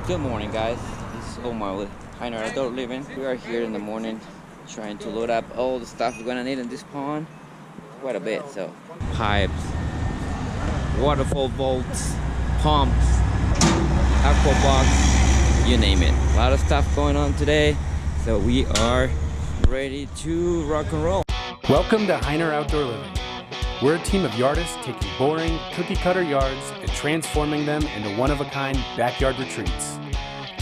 Good morning, guys. This is Omar with Hiner Outdoor Living. We are here in the morning trying to load up all the stuff we're gonna need in this pond. Quite a bit, so pipes, waterfall bolts, pumps, aqua box, you name it. A lot of stuff going on today, so we are ready to rock and roll. Welcome to Hiner Outdoor Living. We're a team of yardists taking boring, cookie-cutter yards and transforming them into one-of-a-kind backyard retreats.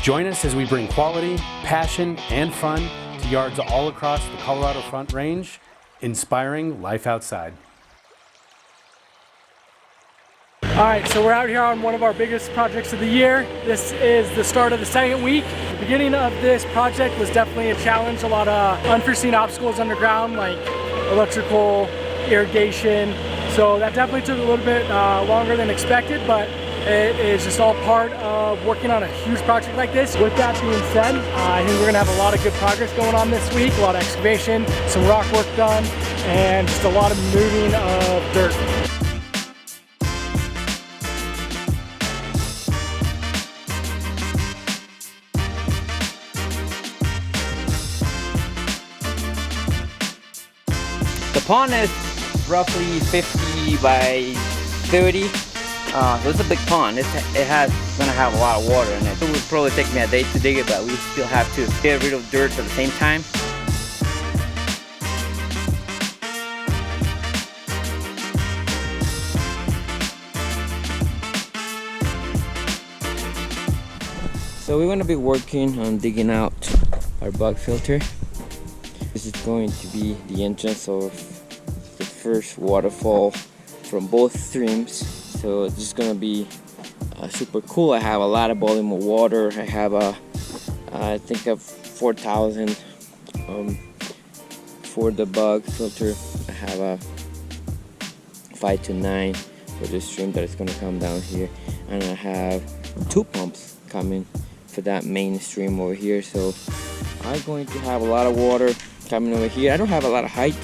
Join us as we bring quality, passion, and fun to yards all across the Colorado Front Range, inspiring life outside. All right, so we're out here on one of our biggest projects of the year. This is the start of the second week. The beginning of this project was definitely a challenge. A lot of unforeseen obstacles underground, like electrical, irrigation. So that definitely took a little bit longer than expected, but it is just all part of working on a huge project like this. With that being said, I think we're gonna have a lot of good progress going on this week. A lot of excavation, some rock work done, and just a lot of moving of dirt. The pond is roughly 50 by 30. So it's a big pond. It's gonna have a lot of water in it. It would probably take me a day to dig it, but we still have to get rid of dirt at the same time. So we're gonna be working on digging out our bug filter. This is going to be the entrance of the first waterfall from both streams. So it's just gonna be super cool. I have a lot of volume of water. I have I think of 4,000 for the bug filter. I have a 5 to 9 for the stream that is gonna come down here, and I have 2 pumps coming for that main stream over here. So I'm going to have a lot of water coming over here. I don't have a lot of height.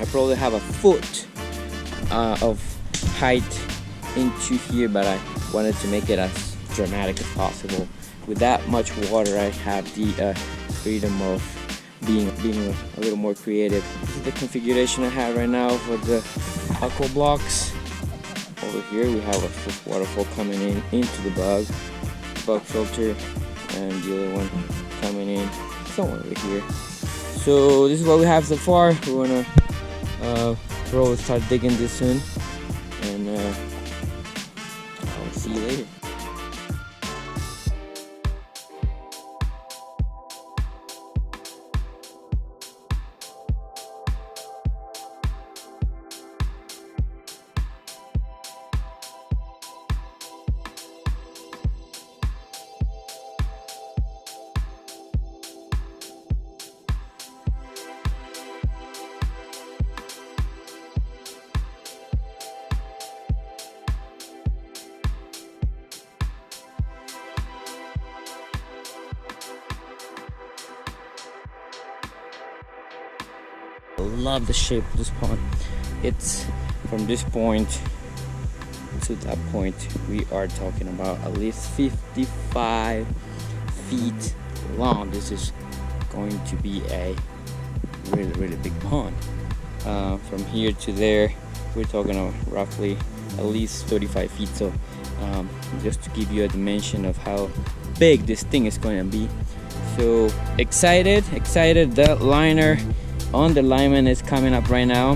I probably have a foot of height into here, but I wanted to make it as dramatic as possible. With that much water, I have the freedom of being a little more creative. This is the configuration I have right now for the aqua blocks. Over here we have a waterfall coming in into the bug filter, and the other one coming in somewhere over here. So this is what we have so far. We're gonna probably start digging this soon, and I'll see you later. Love the shape of this pond. It's from this point to that point, we are talking about at least 55 feet long. This is going to be a really big pond. From here to there, we're talking about roughly at least 35 feet. So just to give you a dimension of how big this thing is going to be. So excited. The liner on the lineman is coming up right now.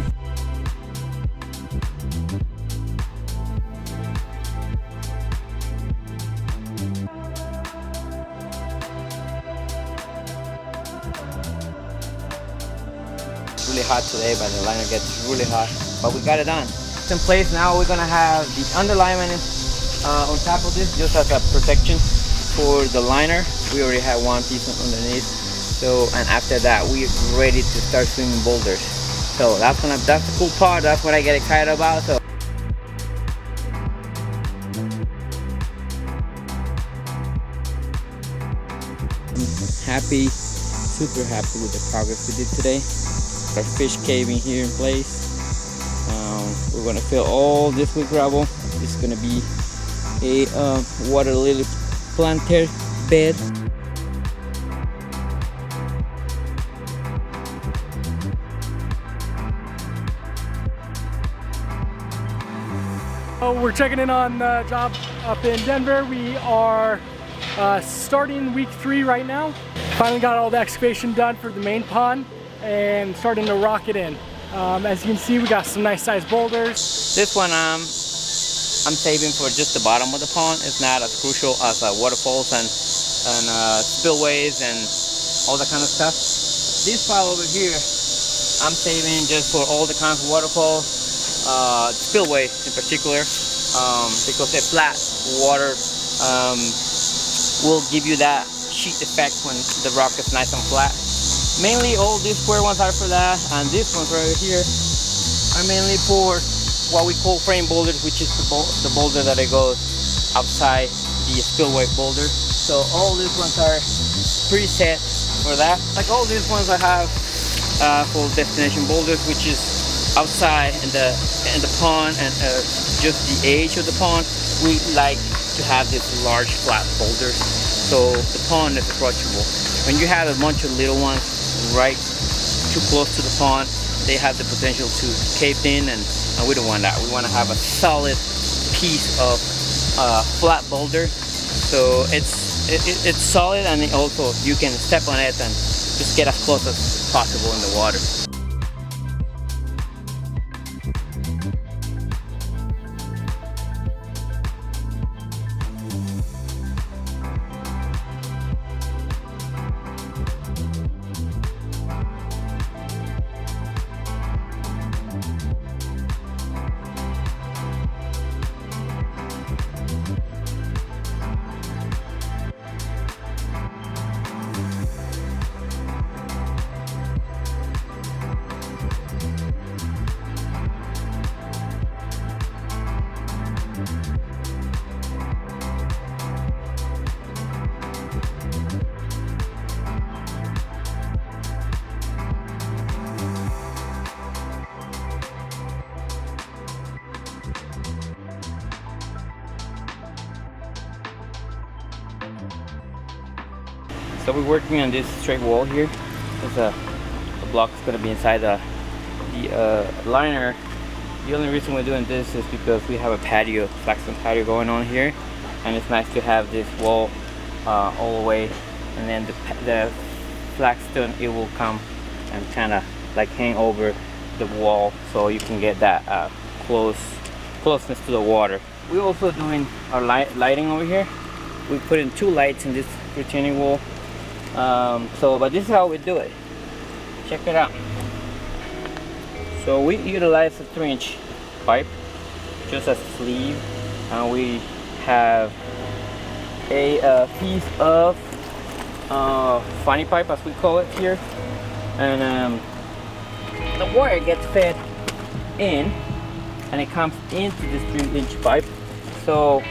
It's really hot today, but the liner gets really hot. But we got it done. It's in place now. We're gonna have the underlining on top of this, just as a protection for the liner. We already have one piece underneath. So, and after that, we're ready to start swinging boulders. So that's the cool part. That's what I get excited about. So I'm happy, super happy with the progress we did today. Our fish caving here in place. We're gonna fill all this with gravel. This is gonna be a water lily planter bed. We're checking in on the job up in Denver. We are starting week 3 right now. Finally got all the excavation done for the main pond and starting to rock it in. As you can see, we got some nice sized boulders. This one I'm saving for just the bottom of the pond. It's not as crucial as waterfalls and spillways and all that kind of stuff. This pile over here, I'm saving just for all the kinds of waterfalls, spillway in particular, because the flat water will give you that sheet effect when the rock is nice and flat. Mainly all these square ones are for that, and these ones right here are mainly for what we call frame boulders, which is the boulder that it goes outside the spillway boulder. So all these ones are preset for that. Like all these ones I have for destination boulders, which is outside in the pond and just the edge of the pond. We like to have these large flat boulders, so the pond is approachable. When you have a bunch of little ones right too close to the pond, they have the potential to cave in, and we don't want that. We want to have a solid piece of flat boulder, so it's solid, and also you can step on it and just get as close as possible in the water. So we're working on this straight wall here. There's a block that's going to be inside the liner. The only reason we're doing this is because we have a patio, flagstone patio going on here, and it's nice to have this wall all the way, and then the flagstone, it will come and kind of like hang over the wall, so you can get that closeness to the water. We're also doing our lighting over here. We put in 2 lights in this retaining wall. But this is how we do it. Check it out. So we utilize a 3-inch pipe just as a sleeve, and we have a piece of funny pipe, as we call it here, and the wire gets fed in, and it comes into this 3-inch pipe. So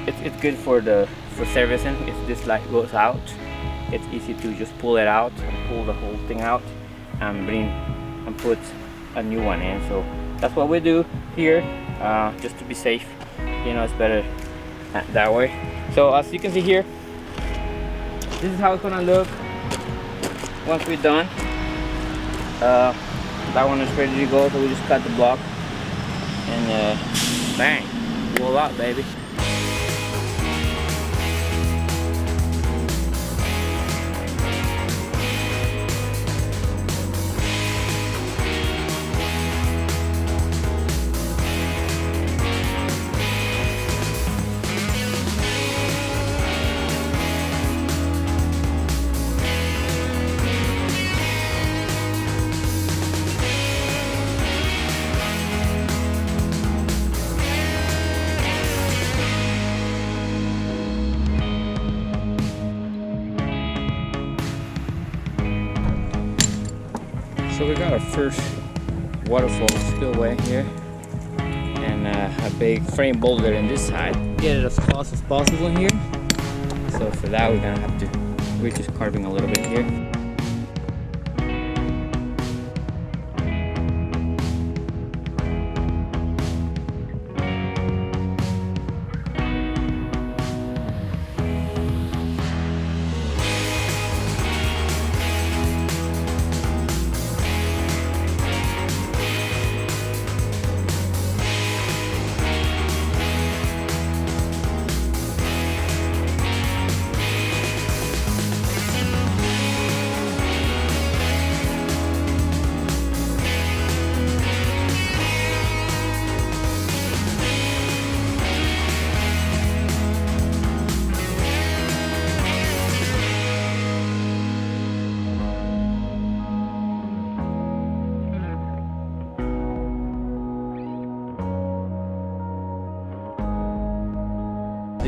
it's good for servicing. If this light goes out, it's easy to just pull it out and pull the whole thing out and put a new one in. So that's what we do here, just to be safe. You know, it's better that way. So as you can see here, this is how it's gonna look once we're done. That one is ready to go, so we just cut the block and bang, voila, baby. So we got our first waterfall spillway here, and a big frame boulder in this side. Get it as close as possible in here. So for that we're just carving a little bit here.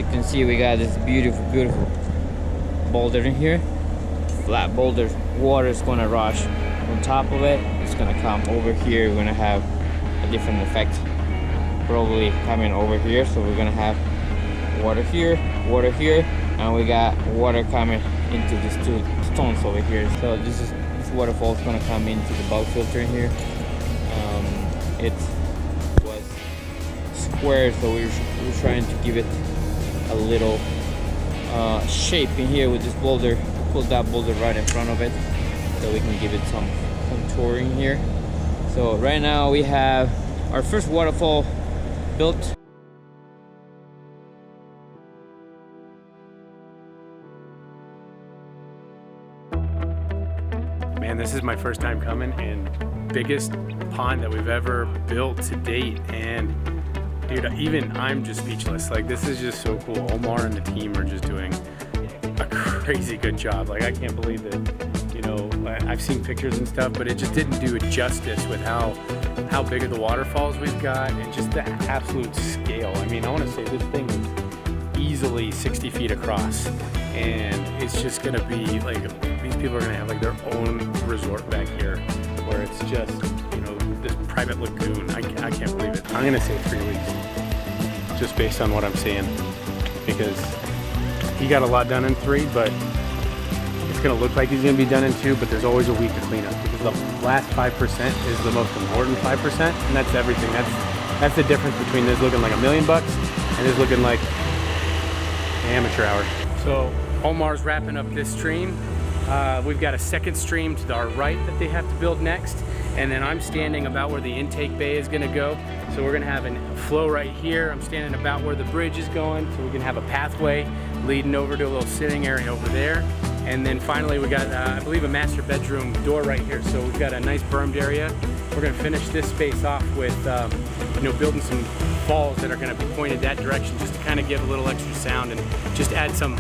you can see, we got this beautiful boulder in here. Flat boulder. Water is gonna rush on top of it. It's gonna come over here. We're gonna have a different effect, probably coming over here. So we're gonna have water here, and we got water coming into these two stones over here. So this waterfall is gonna come into the bug filter in here. It was square, so we're trying to give it a little shape in here with this boulder. Pull that boulder right in front of it, so we can give it some contouring here. So right now we have our first waterfall built. Man, this is my first time coming, and biggest pond that we've ever built to date. And dude, even I'm just speechless. Like, this is just so cool. Omar and the team are just doing a crazy good job. Like, I can't believe that, you know, I've seen pictures and stuff, but it just didn't do it justice with how big of the waterfalls we've got and just the absolute scale. I mean, I want to say this thing is easily 60 feet across, and it's just gonna be like, these people are gonna have like their own resort back here where it's just, you know, this private lagoon. I can't believe it. I'm gonna say 3 weeks just based on what I'm seeing, because he got a lot done in 3, but it's gonna look like he's gonna be done in 2, but there's always a week to clean up, because the last 5% is the most important 5%, and that's everything. That's the difference between this looking like $1 million and this looking like amateur hour. So Omar's wrapping up this stream. We've got a second stream to our right that they have to build next, and then I'm standing about where the intake bay is gonna go. So we're gonna have a flow right here. I'm standing about where the bridge is going, so we can have a pathway leading over to a little sitting area over there. And then finally we got, I believe, a master bedroom door right here. So we've got a nice bermed area. We're gonna finish this space off with, you know, building some falls that are gonna be pointed that direction, just to kind of give a little extra sound and just add some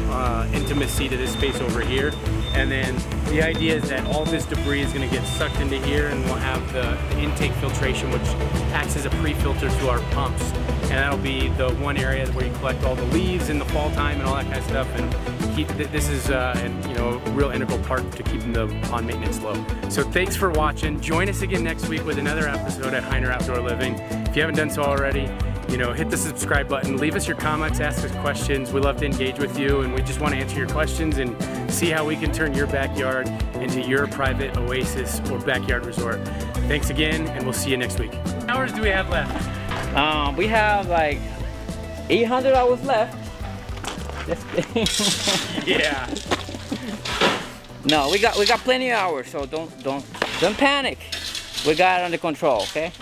intimacy to this space over here. And then the idea is that all this debris is gonna get sucked into here, and we'll have the intake filtration, which acts as a pre-filter to our pumps. And that'll be the one area where you collect all the leaves in the fall time and all that kind of stuff. And this is you know, a real integral part to keeping the pond maintenance low. So thanks for watching. Join us again next week with another episode at Hiner Outdoor Living. If you haven't done so already, you know, hit the subscribe button, leave us your comments, ask us questions. We love to engage with you, and we just want to answer your questions and see how we can turn your backyard into your private oasis or backyard resort. Thanks again, and we'll see you next week. How many hours do we have left? We have like 800 hours left. Yeah. No, we got plenty of hours, so don't panic. We got it under control, okay?